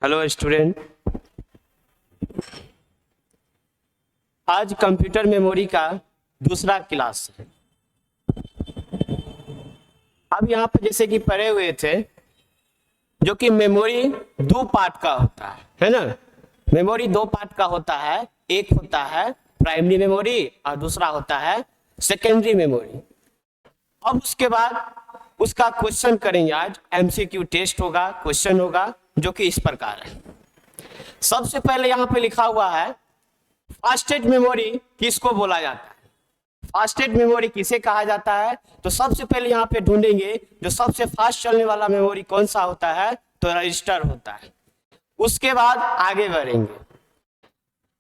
Hello student, आज computer memory का दूसरा क्लास है। अब यहाँ पे जैसे कि पढ़े हुए थे जो कि मेमोरी दो पार्ट का होता है ना। मेमोरी दो पार्ट का होता है, एक होता है प्राइमरी मेमोरी और दूसरा होता है सेकेंडरी मेमोरी। अब उसके बाद उसका क्वेश्चन करेंगे। आज एमसीक्यू टेस्ट होगा, क्वेश्चन होगा जो कि इस प्रकार है। सबसे पहले यहाँ पे लिखा हुआ है फास्टेस्ट मेमोरी किसको बोला जाता है। फास्टेस्ट मेमोरी किसे कहा जाता है, तो सबसे पहले यहाँ पे ढूंढेंगे जो सबसे फास्ट चलने वाला मेमोरी कौन सा होता है, तो रजिस्टर होता है। उसके बाद आगे बढ़ेंगे।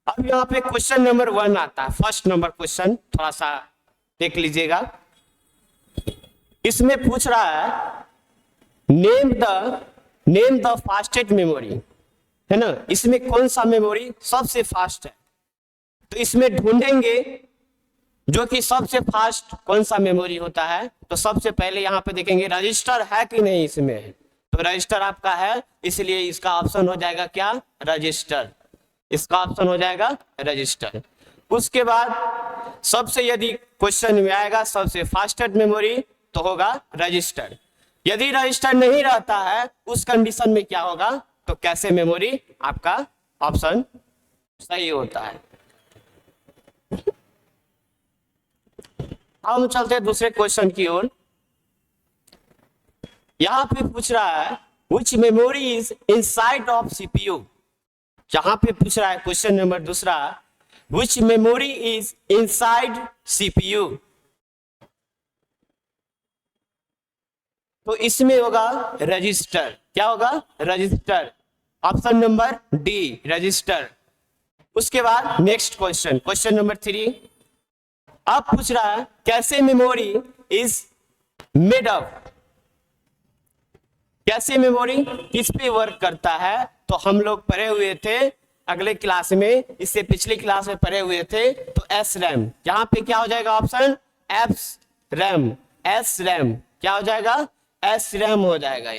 अब यहाँ पे क्वेश्चन नंबर 1 आता है, फर्स्ट नंबर क्वेश्चन, थोड़ा सा देख लीजिएगा। इसमें पूछ रहा है नेम द फास्टेस्ट मेमोरी, है ना। इसमें कौन सा मेमोरी सबसे फास्ट है, तो इसमें ढूंढेंगे जो कि सबसे फास्ट कौन सा मेमोरी होता है। तो सबसे पहले यहाँ पे देखेंगे रजिस्टर है कि नहीं इसमें, तो रजिस्टर आपका है, इसलिए इसका ऑप्शन हो जाएगा क्या, रजिस्टर। इसका ऑप्शन हो जाएगा रजिस्टर। उसके बाद सबसे यदि क्वेश्चन में आएगा सबसे फास्टेस्ट मेमोरी तो होगा रजिस्टर। यदि रजिस्टर नहीं रहता है उस कंडीशन में क्या होगा, तो कैसे मेमोरी आपका ऑप्शन सही होता है। अब हम चलते हैं दूसरे क्वेश्चन की ओर। यहां पे पूछ रहा है which memory is inside of CPU। यहां पे पूछ रहा है क्वेश्चन नंबर दूसरा, which memory is inside CPU। तो इसमें होगा रजिस्टर। क्या होगा, register. Option number D, register. उसके बाद नेक्स्ट क्वेश्चन, क्वेश्चन नंबर 3। अब पूछ रहा है कैसे मेमोरी इज मेड अप। कैसे मेमोरी किस पे वर्क करता है, तो हम लोग पढ़े हुए थे अगले क्लास में, इससे पिछली क्लास में पढ़े हुए थे। तो एस रैम, यहाँ पे क्या हो जाएगा option, S RAM. S RAM क्या हो जाएगा, एस रैम हो जाएगा।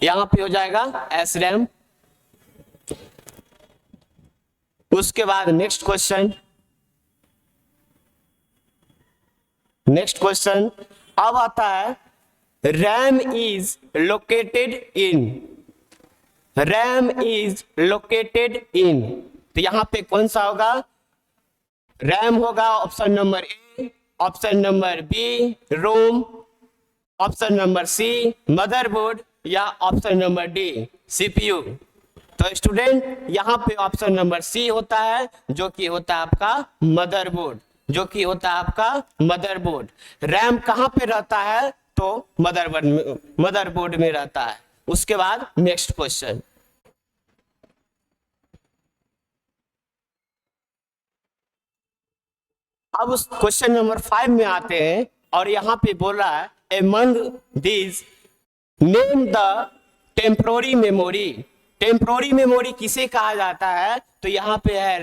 यहाँ पे हो जाएगा एस रैम। उसके बाद नेक्स्ट क्वेश्चन अब आता है रैम इज लोकेटेड इन। तो यहां पे कौन सा होगा, रैम होगा option number A, option number B ROM, option number C motherboard, या ऑप्शन नंबर डी सीपीयू। तो स्टूडेंट यहाँ पे ऑप्शन नंबर सी होता है जो कि होता है आपका मदरबोर्ड, रैम कहाँ पे रहता है, तो मदरबोर्ड में रहता है। उसके बाद नेक्स्ट क्वेश्चन। अब उस क्वेश्चन नंबर 5 में आते हैं और यहाँ पे बोल रहा है among these name the temporary memory. Temporary memory किसे कहा जाता है, तो यहाँ पे है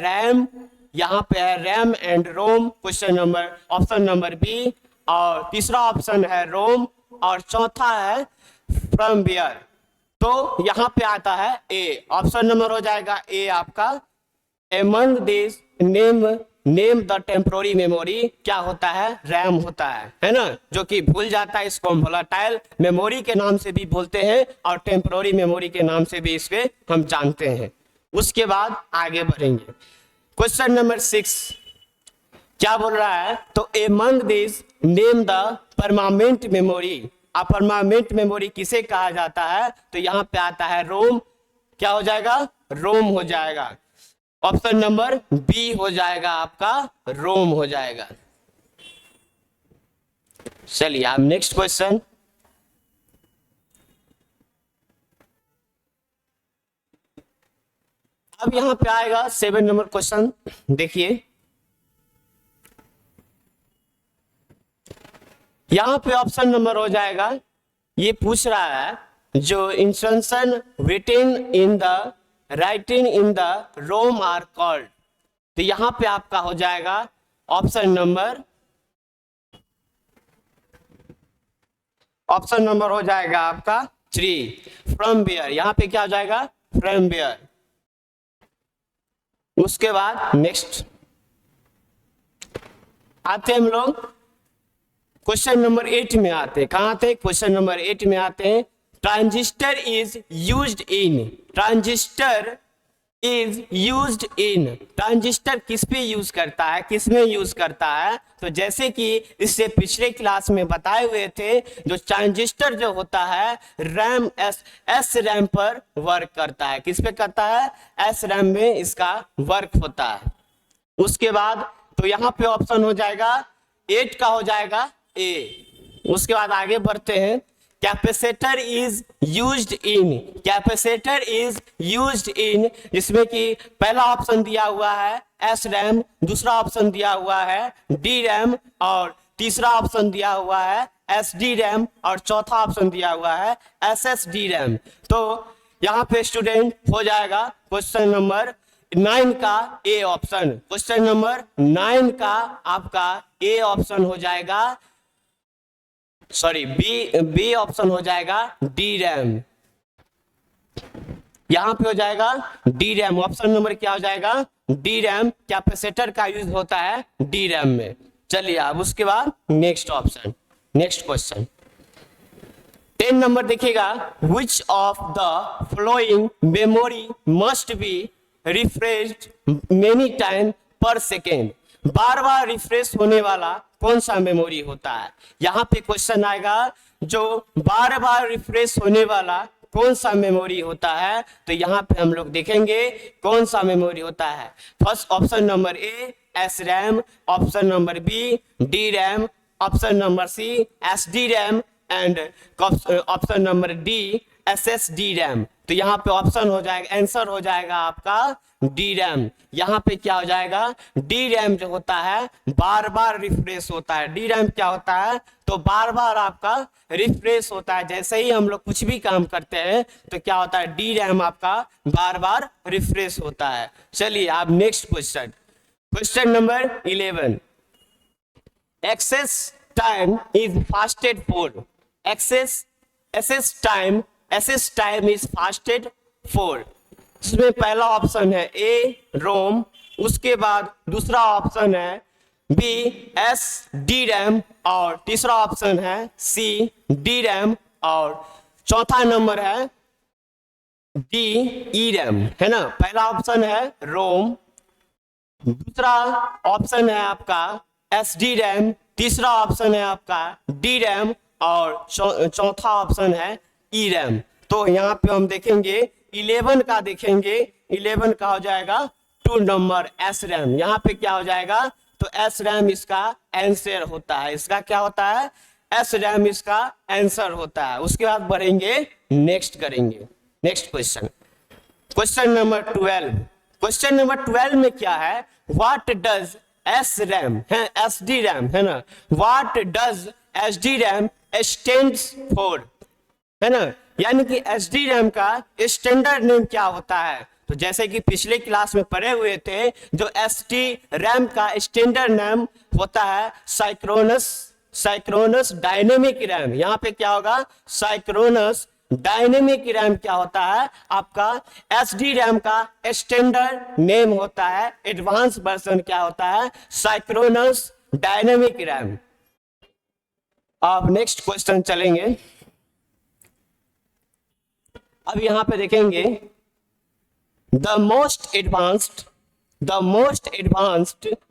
RAM and ROM, question number option number B, और तीसरा ऑप्शन है रोम, और चौथा है फ्रॉम वेयर। तो यहाँ पे आता है ए, ऑप्शन नंबर हो जाएगा ए आपका। Among this name the temporary memory क्या होता है, रैम होता है ना, जो कि भूल जाता है। इसको हम वोलेटाइल मेमोरी के नाम से भी बोलते हैं और टेम्पोररी मेमोरी के नाम से भी इसके हम जानते हैं। उसके बाद आगे बढ़ेंगे। क्वेश्चन नंबर 6 क्या बोल रहा है, तो among this name the permanent memory. Permanent memory किसे कहा जाता है, तो यहाँ पे आता है रोम। क्या हो जाएगा, रोम हो जाएगा। ऑप्शन नंबर बी हो जाएगा आपका, रोम हो जाएगा। चलिए अब नेक्स्ट क्वेश्चन। अब यहां पे आएगा 7 नंबर क्वेश्चन। देखिए यहां पे ऑप्शन नंबर हो जाएगा, ये पूछ रहा है जो instruction writing in the ROM are called. तो यहां पे आपका हो जाएगा ऑप्शन नंबर हो जाएगा आपका 3 फर्मवेयर, यहाँ पे क्या हो जाएगा फर्मवेयर। उसके बाद नेक्स्ट आते हम लोग क्वेश्चन नंबर 8 में आते हैं। कहाँ आते हैं? क्वेश्चन नंबर 8 में आते हैं। Transistor is used in, transistor is used in, transistor किस पे यूज करता है, किस में यूज करता है? तो जैसे कि इससे पिछले क्लास में बताए हुए थे, जो ट्रांजिस्टर जो होता है रैम एस रैम पर वर्क करता है। किस पे करता है? एस रैम में इसका वर्क होता है। उसके बाद तो यहाँ पे ऑप्शन हो जाएगा 8 का हो जाएगा ए। उसके बाद आगे बढ़ते हैं। Capacitor is used in, capacitor is used in, जिसमें कि पहला ऑप्शन दिया हुआ है एस रैम, दूसरा ऑप्शन दिया हुआ है डी रैम, और तीसरा ऑप्शन दिया हुआ है एस डी रैम, और चौथा ऑप्शन दिया हुआ है एस एस डी रैम। तो यहाँ पे स्टूडेंट हो जाएगा क्वेश्चन नंबर 9 का ए ऑप्शन, क्वेश्चन नंबर 9 का आपका ए ऑप्शन हो जाएगा, सॉरी बी ऑप्शन हो जाएगा डी रैम। यहां पे हो जाएगा डी रैम, ऑप्शन नंबर क्या हो जाएगा डी रैम। कैपेसिटर का यूज होता है डी रैम में। चलिए अब उसके बाद next option, next question 10 number देखिएगा। Which of the following memory must be refreshed many time per second, बार बार रिफ्रेश होने वाला कौन सा मेमोरी होता है? यहाँ पे क्वेश्चन आएगा जो बार बार रिफ्रेश होने वाला कौन सा मेमोरी होता है। तो यहाँ पे हम लोग देखेंगे कौन सा मेमोरी होता है। First option number A S RAM, option number B D RAM, option number C S D RAM, and option number D S S D RAM. तो यहाँ पे ऑप्शन हो जाएगा, आंसर हो जाएगा आपका डी रैम। यहाँ पे क्या हो जाएगा डी रैम जो होता है बार बार रिफ्रेश होता है। डी रैम क्या होता है? तो बार बार आपका रिफ्रेश होता है। जैसे ही हम लोग कुछ भी काम करते हैं तो क्या होता है डी रैम आपका बार बार रिफ्रेश होता है। चलिए अब next question, question number 11। Access time is fasted for, access time is fasted for. इसमें पहला ऑप्शन है ए रोम, उसके बाद दूसरा ऑप्शन है बी एस डी रैम, और तीसरा ऑप्शन है सी डी रैम, और चौथा नंबर है डी ई रैम, है ना। पहला ऑप्शन है रोम, दूसरा ऑप्शन है आपका एस डी रैम, तीसरा ऑप्शन है आपका डी रैम, और चौथा ऑप्शन है ई रैम। तो यहाँ पे हम देखेंगे 11 का देखेंगे, 11 का हो जाएगा 2 नंबर एस रैम। यहाँ पे क्या हो जाएगा? तो एस रैम इसका आंसर होता है। इसका क्या होता है? एस रैम इसका आंसर होता है। उसके बाद बढ़ेंगे, नेक्स्ट करेंगे next question, question number 12। Question number 12 में क्या है? व्हाट डज एस रैम है, एस डी रैम है ना, what does S D RAM stands for, है ना। यानी कि एस डी रैम का स्टैंडर्ड नेम क्या होता है? तो जैसे कि पिछले क्लास में पढ़े हुए थे, जो एस डी रैम का स्टैंडर्ड नेम होता है साइक्रोनस डायनेमिक रैम। यहाँ पे क्या होगा? साइक्रोनस डायनेमिक रैम क्या होता है? आपका एस डी रैम का स्टैंडर्ड नेम होता है, एडवांस वर्जन क्या होता है? Synchronous dynamic RAM. अब नेक्स्ट क्वेश्चन चलेंगे। अब यहां पे देखेंगे the most advanced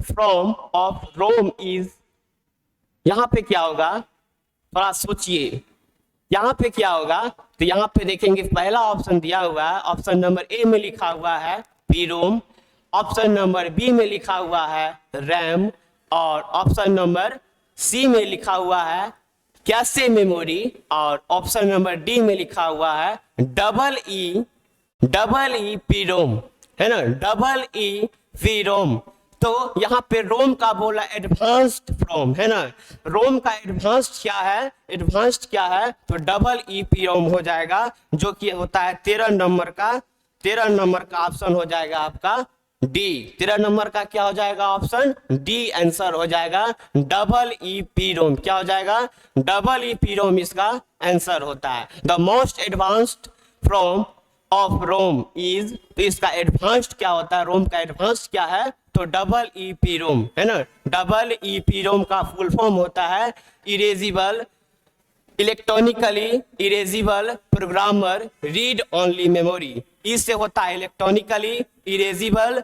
form of ROM is, यहां पे क्या होगा थोड़ा सोचिए, यहां पे क्या होगा? तो यहां पे देखेंगे पहला ऑप्शन दिया हुआ है, ऑप्शन नंबर ए में लिखा हुआ है P ROM, option number B में लिखा हुआ है रैम, और ऑप्शन नंबर सी में लिखा हुआ है कैशे मेमोरी, और ऑप्शन नंबर डी में लिखा हुआ है डबल ई पी रोम, है ना, डबल ई पी रोम। तो यहाँ पे रोम का बोला एडवांस्ड फ्रॉम, है ना, रोम का एडवांस्ड क्या है? एडवांस्ड क्या है? तो डबल ई पी रोम हो जाएगा, जो कि होता है 13 नंबर का ऑप्शन हो जाएगा आपका डी। 13 नंबर का क्या हो जाएगा? ऑप्शन डी आंसर हो जाएगा। डबल ई पी रोम क्या हो जाएगा? डबल ई पी रोम इसका आंसर होता है। The most advanced from of ROM is, तो इसका एडवांस्ड क्या होता है, रोम का एडवांस्ड क्या है, तो डबल ईपी रोम है ना। डबल ईपी रोम का फुल फॉर्म होता है erasable, electronically erasable programmer read only memory. इससे होता है electronically erasable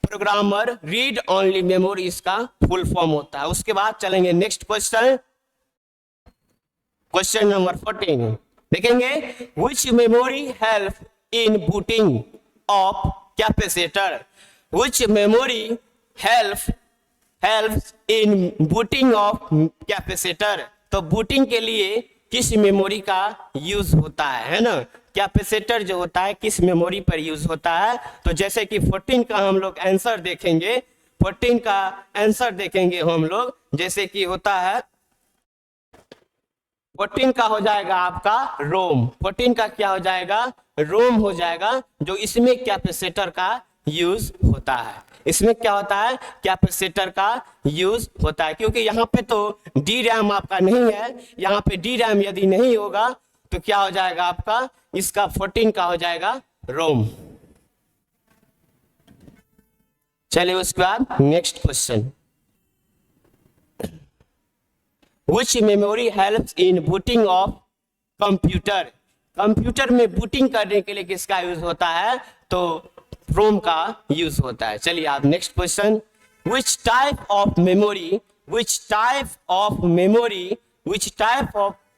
programmer read only memory, इसका फुल फॉर्म होता है। उसके बाद चलेंगे नेक्स्ट क्वेश्चन, क्वेश्चन नंबर 14 देखेंगे, which memory help in booting of capacitor, which memory helps in booting of capacitor, तो बूटिंग के लिए किस मेमोरी का यूज होता है ना, कैपेसिटर जो होता है किस मेमोरी पर यूज होता है। तो जैसे कि 14 का हम लोग आंसर देखेंगे, 14 का आंसर देखेंगे हम लोग, जैसे कि होता है 14 का हो जाएगा आपका रोम, 14 का क्या हो जाएगा, रोम हो जाएगा, जो इसमें कैपेसिटर का यूज होता है। इसमें क्या होता है, कैपेसिटर का यूज होता है, क्योंकि यहाँ पे तो डी रैम आपका नहीं है, यहाँ पे डी रैम यदि नहीं होगा तो क्या हो जाएगा आपका, इसका 14 का हो जाएगा रोम। चलिए उसके बाद next question, Which memory helps in booting of computer, computer में बूटिंग करने के लिए किसका यूज होता है, तो रोम का यूज होता है। चलिए आप next question, which type of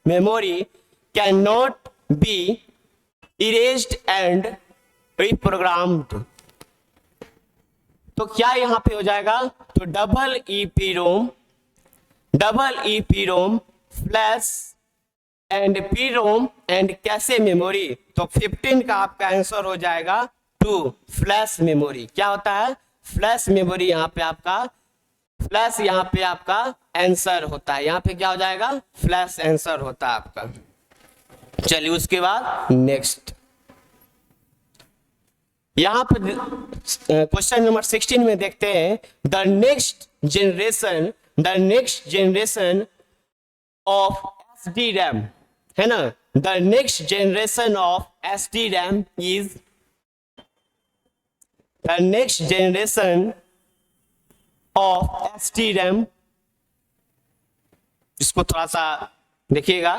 memory cannot be erased and reprogrammed, तो क्या यहाँ पे हो जाएगा, तो double E P ROM flash and P ROM and cache memory, तो 15 का आपका आंसर हो जाएगा 2 फ्लैश मेमोरी। क्या होता है, फ्लैश मेमोरी, यहाँ पे आपका फ्लैश, यहाँ पे आपका आंसर होता है, यहाँ पे क्या हो जाएगा, फ्लैश आंसर होता है आपका। चलिए उसके बाद नेक्स्ट, यहाँ पे क्वेश्चन नंबर 16 में देखते हैं, the next generation of SD RAM है ना, the next generation of SD RAM is, the next generation of SD RAM, इसको थोड़ा सा देखिएगा,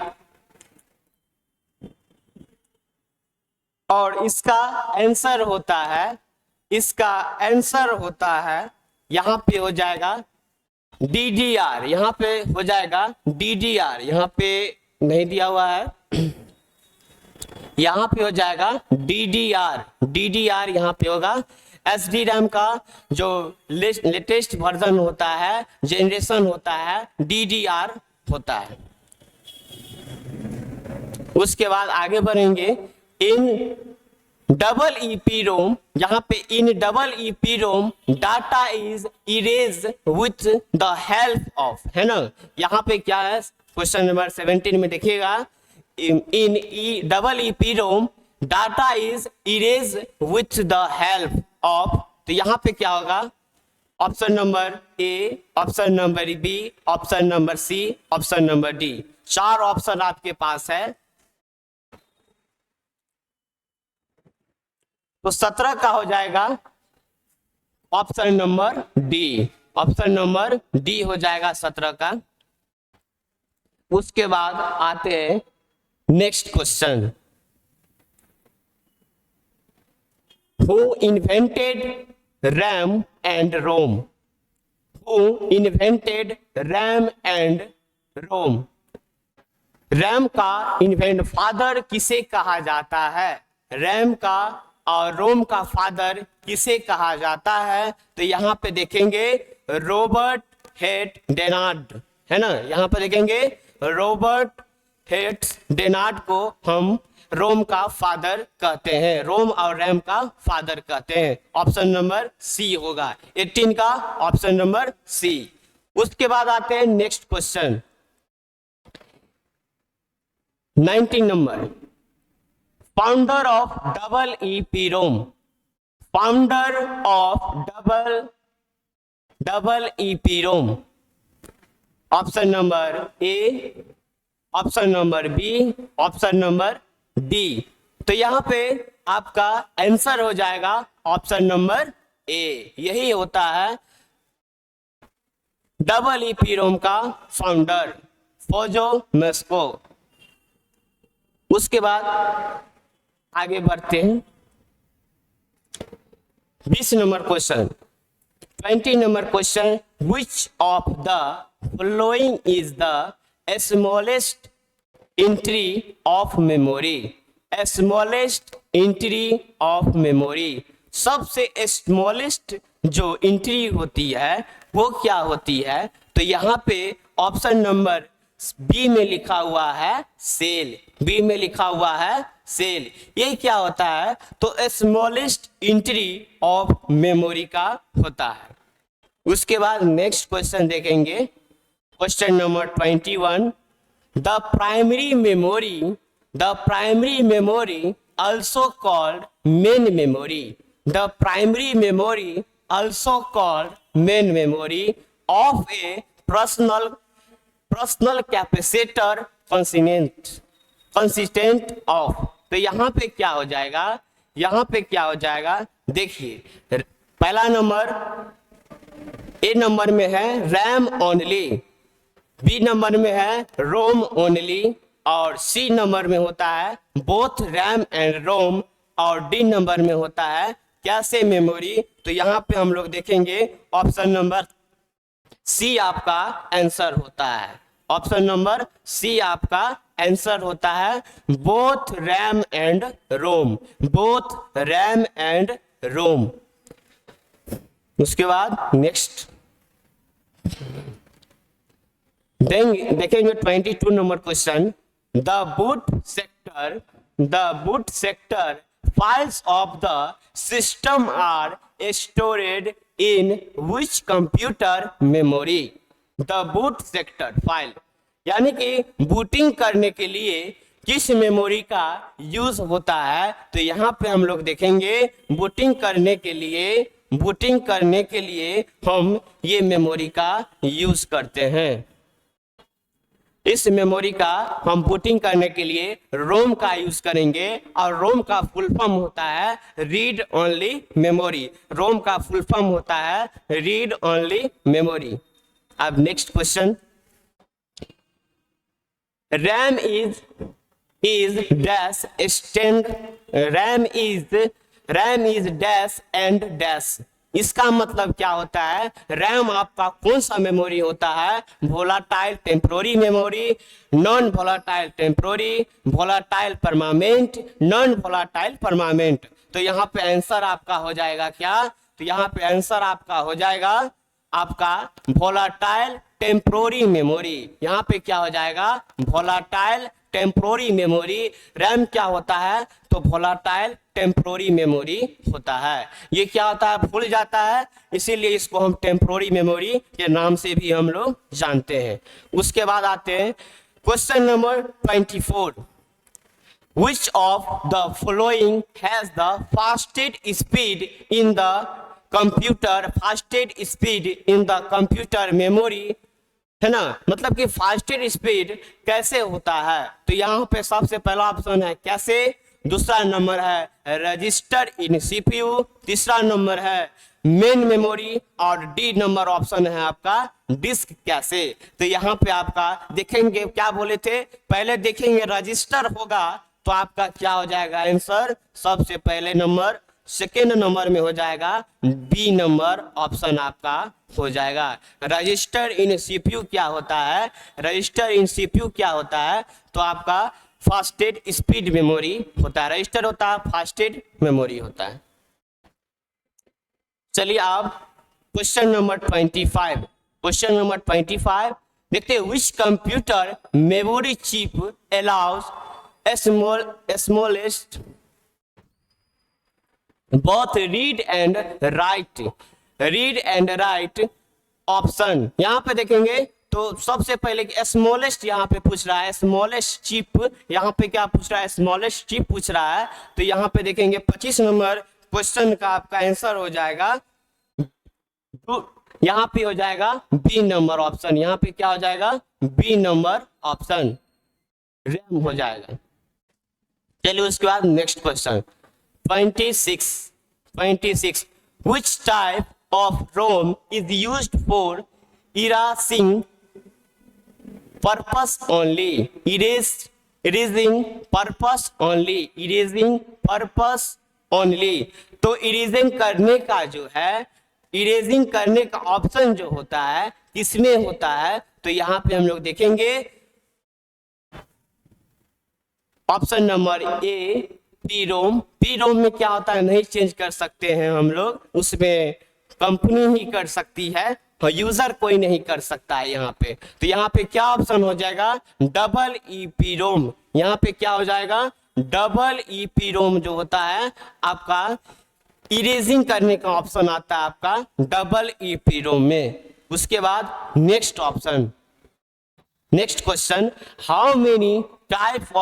और इसका आंसर होता है, यहाँ पे हो जाएगा DDR, यहाँ पे हो जाएगा DDR, यहाँ पे नहीं दिया हुआ है, यहाँ पे हो जाएगा DDR यहाँ पे होगा। एसडी रैम का जो लेटेस्ट वर्जन होता है, जनरेशन होता है, DDR होता है। उसके बाद आगे बढ़ेंगे, इन डबल ईपी रोम, यहाँ पे in double E P ROM data is erase with the help of, है ना, यहाँ पे क्या है, क्वेश्चन नंबर 17 में देखिएगा, in double E P ROM data is erase with the help of, तो यहाँ पे क्या होगा, option number A, option number B, option number C, option number D, 4 option आपके पास है। तो 17 का हो जाएगा option number D, option number D हो जाएगा 17 का। उसके बाद आते हैं next question, who invented RAM and ROM, who invented RAM and ROM, RAM का इन्वेंट फादर किसे कहा जाता है, रैम का और रोम का फादर किसे कहा जाता है, तो यहाँ पे देखेंगे रॉबर्ट हेट डेनार्ड, है ना, यहाँ पे देखेंगे रॉबर्ट हेट डेनार्ड को हम रोम का फादर कहते हैं, रोम और रैम का फादर कहते हैं। ऑप्शन नंबर सी होगा, 18 का ऑप्शन नंबर सी। उसके बाद आते हैं नेक्स्ट क्वेश्चन 19 नंबर, founder of double E P ROM, founder of double E P ROM, option number A, option number B, option number D, तो यहाँ पे आपका आंसर हो जाएगा ऑप्शन नंबर ए। यही होता है डबल ईपी रोम का फाउंडर फोजो मेस्को। उसके बाद आगे बढ़ते हैं 20 number question. 20 number question, which of the following is the smallest entry of memory. Smallest entry of memory, सबसे स्मॉलेस्ट जो एंट्री होती है वो क्या होती है? तो यहाँ पे ऑप्शन नंबर बी में लिखा हुआ है सेल। बी में लिखा हुआ है सेल। ये क्या होता है? तो स्मॉलेस्ट एंट्री ऑफ मेमोरी का होता है। उसके बाद नेक्स्ट क्वेश्चन देखेंगे, question number 21, the primary memory also called main memory. The primary memory also called main memory of a personal capacitor consistent of। तो यहाँ पे क्या हो जाएगा? यहाँ पे क्या हो जाएगा? देखिए पहला नंबर ए नंबर में है रैम ओनली, बी नंबर में है रोम ओनली, और सी नंबर में होता है बोथ रैम एंड रोम, और डी नंबर में होता है कैसे मेमोरी। तो यहाँ पे हम लोग देखेंगे ऑप्शन नंबर सी आपका आंसर होता है। ऑप्शन नंबर सी आपका आंसर होता है both RAM and ROM, both RAM and ROM. उसके बाद नेक्स्ट देखेंगे 22 number question, the boot sector files of the system are stored in which computer memory. The boot sector file यानी कि booting करने के लिए किस मेमोरी का यूज होता है? तो यहाँ पे हम लोग देखेंगे बूटिंग करने के लिए हम ये मेमोरी का यूज करते हैं। इस मेमोरी का हम बूटिंग करने के लिए रोम का यूज करेंगे, और रोम का फुल फॉर्म होता है रीड ओनली मेमोरी। रोम का फुल फॉर्म होता है रीड ओनली मेमोरी। अब next question, RAM is dash stand, RAM is dash and dash. इसका मतलब क्या होता है? रैम आपका कौन सा मेमोरी होता है? Volatile temporary memory, non volatile temporary, volatile permanent, non volatile permanent. तो यहाँ पे आंसर आपका हो जाएगा क्या? तो यहाँ पे आंसर आपका हो जाएगा आपका वोलाटाइल टेम्पोररी मेमोरी। यहाँ पे क्या हो जाएगा? Volatile temporary memory. रैम क्या होता है? तो वोलाटाइल टेम्पोररी मेमोरी होता है। ये क्या होता है? भूल जाता है, इसीलिए इसको हम टेम्पोररी मेमोरी के नाम से भी हम लोग जानते हैं। उसके बाद आते हैं question number 24, which of the following has the fastest speed in the computer memory, है ना? मतलब कि फास्टेस्ट स्पीड कैसे होता है? तो यहाँ पे सबसे पहला ऑप्शन है कैसे, दूसरा नंबर है रजिस्टर इन सीपीयू, तीसरा नंबर है मेन मेमोरी, और डी नंबर ऑप्शन है आपका डिस्क कैसे। तो यहाँ पे आपका देखेंगे क्या बोले थे, पहले देखेंगे रजिस्टर होगा तो आपका क्या हो जाएगा आंसर? सबसे पहले नंबर, सेकेंड नंबर में हो जाएगा बी नंबर ऑप्शन आपका हो जाएगा। रजिस्टर इन सीपीयू क्या होता है? रजिस्टर इन सीपीयू क्या होता है? तो आपका फास्टेस्ट स्पीड मेमोरी होता है। रजिस्टर होता है, फास्टेस्ट मेमोरी होता है। चलिए आप क्वेश्चन नंबर 25, क्वेश्चन नंबर 25 देखते हैं, which computer memory chip allows smallest both read and write option. यहाँ पे देखेंगे तो सबसे पहले स्मॉलेस्ट यहाँ पे पूछ रहा है, स्मॉलेस्ट चिप यहाँ पे क्या पूछ रहा है? स्मॉलेस्ट चिप पूछ रहा है। तो यहाँ पे देखेंगे 25 नंबर क्वेश्चन का आपका आंसर हो जाएगा, यहाँ पे हो जाएगा बी नंबर ऑप्शन। यहाँ पे क्या हो जाएगा? बी नंबर ऑप्शन रैम हो जाएगा। चलिए उसके बाद next question 26 which type of ROM is used for erasing purpose only? Erasing purpose only. तो इरेजिंग करने का जो है, इरेजिंग करने का ऑप्शन जो होता है किसमें होता है? तो यहाँ पे हम लोग देखेंगे ऑप्शन नंबर ए पी-रोम में क्या होता है, नहीं चेंज कर सकते हैं हम लोग, उसमें कंपनी ही कर सकती है, यूजर कोई नहीं कर सकता है यहाँ पे। तो यहाँ पे क्या ऑप्शन हो जाएगा, डबल ई पी रोम। यहाँ पे क्या हो जाएगा, डबल ई पी रोम जो होता है आपका इरेजिंग करने का ऑप्शन आता है आपका डबल ई पी रोम में। उसके बाद next option, next question, how many type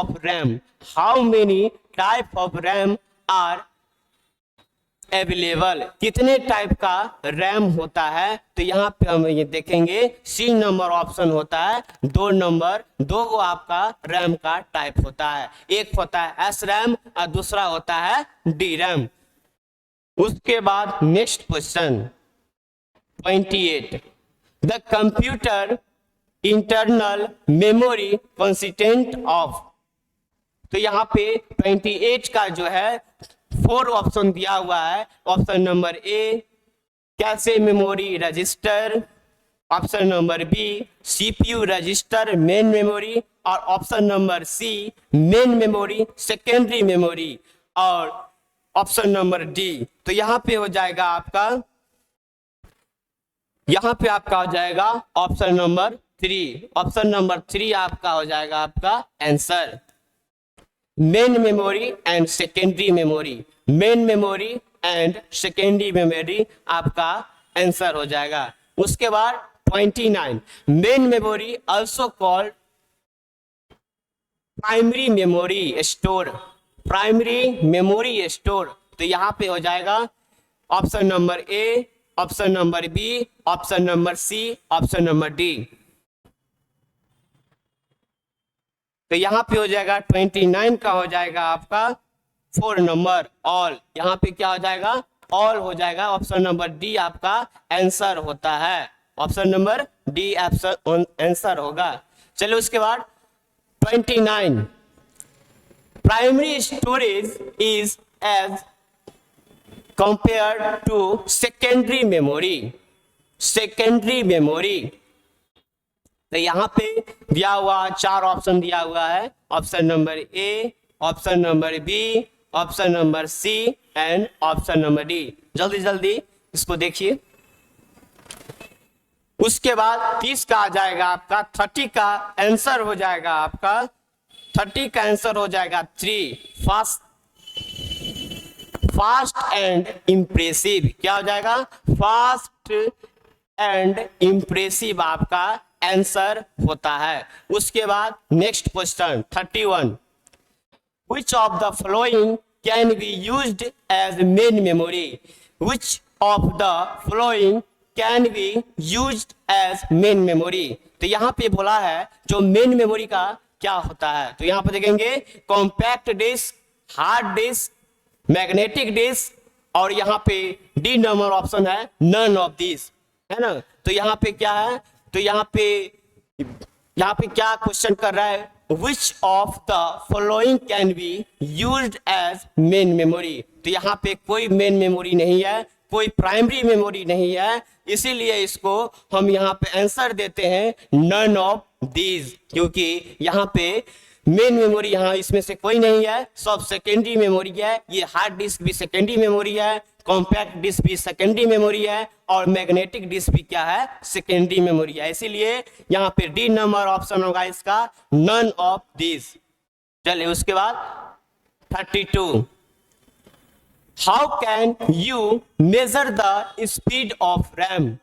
of RAM are available? कितने टाइप का रैम होता है? तो यहाँ पे हम ये देखेंगे सी नंबर ऑप्शन होता है, दो गो आपका रैम का टाइप होता है, एक होता है एस रैम और दूसरा होता है डी रैम। उसके बाद next question 28, the computer internal memory consistent of. तो यहाँ पे 28 का जो है 4 ऑप्शन दिया हुआ है। Option number A cache memory register, option number B CPU register main memory, और option number C main memory secondary memory, और ऑप्शन नंबर डी। तो यहाँ पे हो जाएगा आपका, यहाँ पे आपका हो जाएगा ऑप्शन नंबर 3। ऑप्शन नंबर 3 आपका हो जाएगा आपका answer, main memory and secondary memory. Main memory and secondary memory आपका आंसर हो जाएगा। उसके बाद 29, main memory also called primary memory store, तो यहाँ पे हो जाएगा option number A, option number B, option number C, option number D. तो यहाँ पे हो जाएगा 29 का हो जाएगा आपका 4 नंबर ऑल। यहाँ पे क्या हो जाएगा, ऑल हो जाएगा। ऑप्शन नंबर डी आपका आंसर होता है, ऑप्शन नंबर डी आंसर होगा। चलिए उसके बाद 29, primary storage is as compare to secondary memory. तो यहाँ पे दिया हुआ 4 ऑप्शन दिया हुआ है, option number A, option number B, option number C and option number D. जल्दी जल्दी इसको देखिए। उसके बाद 30 का आ जाएगा आपका, 30 का आंसर हो जाएगा आपका, 30 का आंसर हो जाएगा 3, फास्ट एंड इम्प्रेसिव। क्या हो जाएगा, फास्ट एंड इम्प्रेसिव आपका आंसर होता है। उसके बाद next question 31, which of the following can be used as main memory? Which of the following can be used as main memory? तो यहाँ पे बोला है जो मेन मेमोरी का क्या होता है। तो यहाँ पे देखेंगे compact disk, hard disk, magnetic disk, और यहाँ पे डी नंबर ऑप्शन है नन ऑफ दिस, है ना। तो यहाँ पे क्या है, तो यहाँ पे क्या क्वेश्चन कर रहा है, which of the following can be used as main memory? तो यहाँ पे कोई मेन मेमोरी नहीं है, कोई प्राइमरी मेमोरी नहीं है, इसीलिए इसको हम यहाँ पे आंसर देते हैं none of these, क्योंकि यहाँ पे मेन मेमोरी यहाँ इसमें से कोई नहीं है, सब सेकेंडरी मेमोरी है। ये हार्ड डिस्क भी सेकेंडरी मेमोरी है, कॉम्पैक्ट डिस्क भी सेकेंडरी मेमोरी है, और मैग्नेटिक डिस्क भी क्या है, सेकेंडरी मेमोरी है। इसीलिए यहाँ पे डी नंबर ऑप्शन होगा इसका नन ऑफ दिस। चलिए उसके बाद 32, how can you measure the speed of RAM?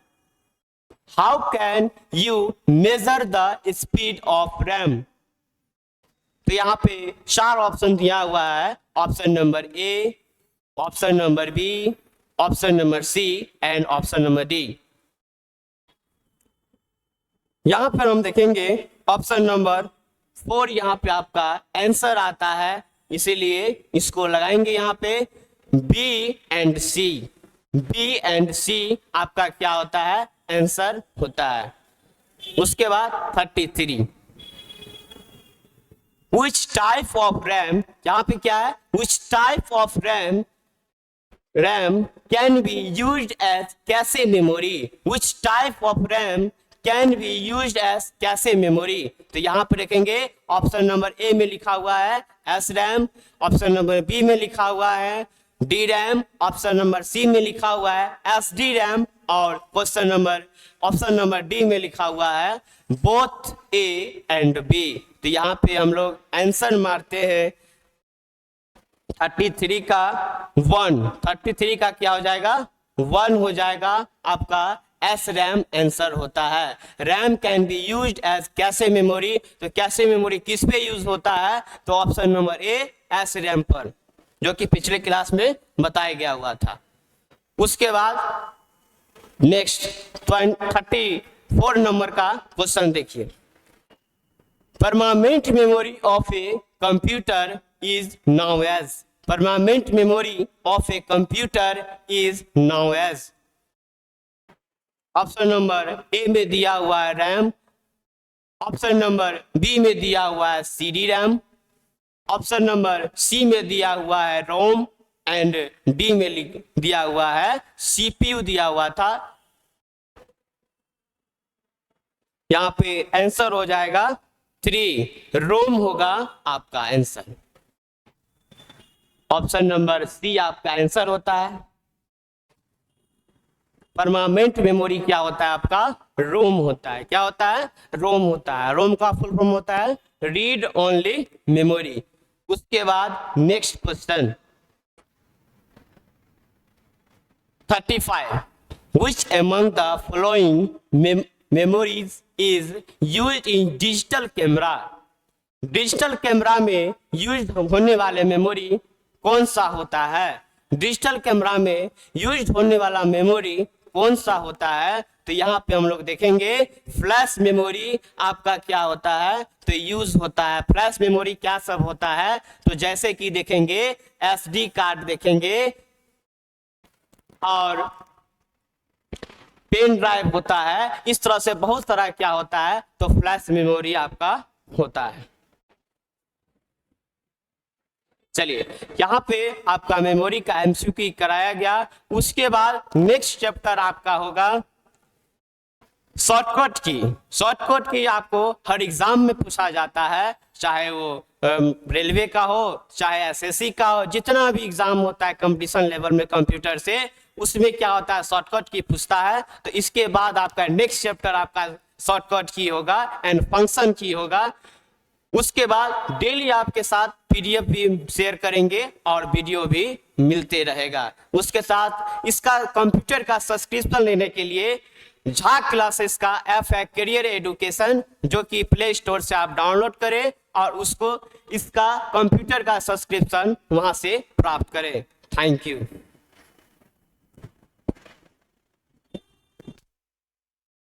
How can you measure the speed of RAM? तो यहाँ पे 4 ऑप्शन दिया हुआ है, option number A, option number B, option number C and option number D. यहां पर हम देखेंगे ऑप्शन नंबर 4, यहाँ पे आपका आंसर आता है इसीलिए इसको लगाएंगे यहाँ पे B and C. B and C आपका क्या होता है, आंसर होता है। उसके बाद 33, which type of RAM, यहाँ पे क्या है, which type of RAM can be used as cache memory, which type of RAM can be used as cache memory। तो यहाँ पे देखेंगे ऑप्शन नंबर ए में लिखा हुआ है S RAM, option number B में लिखा हुआ है D RAM, option number C में लिखा हुआ है एस डी रैम, और ऑप्शन नंबर डी में लिखा हुआ है बोथ ए एंड बी। तो यहाँ पे हम लोग आंसर मारते हैं 33 का 1, 33 का क्या हो जाएगा 1 हो जाएगा आपका एस रैम आंसर होता है। RAM can be used as cache memory, तो कैशे मेमोरी किस पे यूज होता है, तो option number A S RAM पर, जो कि पिछले क्लास में बताया गया हुआ था। उसके बाद नेक्स्ट 34 नंबर का क्वेश्चन देखिए। Permanent memory of a computer is known as, permanent memory of a computer is known as. Option number A में दिया हुआ है रैम, ऑप्शन नंबर बी में दिया हुआ है C D RAM, option number C में दिया हुआ है रोम, एंड डी में दिया हुआ है सीपीयू दिया हुआ था। यहाँ पे आंसर हो जाएगा 3, रोम होगा आपका आंसर। ऑप्शन नंबर सी आपका आंसर होता है। परमानेंट मेमोरी क्या होता है आपका, रोम होता है। क्या होता है, रोम होता है। रोम का फुल फॉर्म होता है रीड ओनली मेमोरी। उसके बाद next question 35, which among the following memories is used in digital camera। Digital camera में यूज होने वाले मेमोरी कौन सा होता है, डिजिटल कैमरा में यूज होने वाला मेमोरी कौन सा होता है। तो यहाँ पे हम लोग देखेंगे फ्लैश मेमोरी आपका क्या होता है, तो यूज होता है। फ्लैश मेमोरी क्या सब होता है, तो जैसे कि देखेंगे एसडी कार्ड देखेंगे, और पेन ड्राइव होता है। इस तरह से बहुत सारा क्या होता है, तो फ्लैश मेमोरी आपका होता है। चलिए यहाँ पे आपका मेमोरी का एमसीक्यू कराया गया। उसके बाद नेक्स्ट चैप्टर आपका होगा शॉर्टकट की। शॉर्टकट की आपको हर एग्जाम में पूछा जाता है, चाहे वो रेलवे का हो, चाहे एसएससी का हो, जितना भी एग्जाम होता है कंपटीशन लेवल में कंप्यूटर से, उसमें क्या होता है शॉर्टकट की पूछता है। तो इसके बाद आपका नेक्स्ट चैप्टर आपका शॉर्टकट की होगा एंड फंक्शन की होगा। उसके बाद डेली आपके साथ पीडीएफ भी शेयर करेंगे और वीडियो भी मिलते रहेगा। उसके साथ इसका कंप्यूटर का सब्सक्रिप्शन लेने के लिए झा क्लासेस का ऐप है करियर एजुकेशन, जो कि प्ले स्टोर से आप डाउनलोड करें और उसको इसका कंप्यूटर का सब्सक्रिप्शन वहां से प्राप्त करें। Thank you.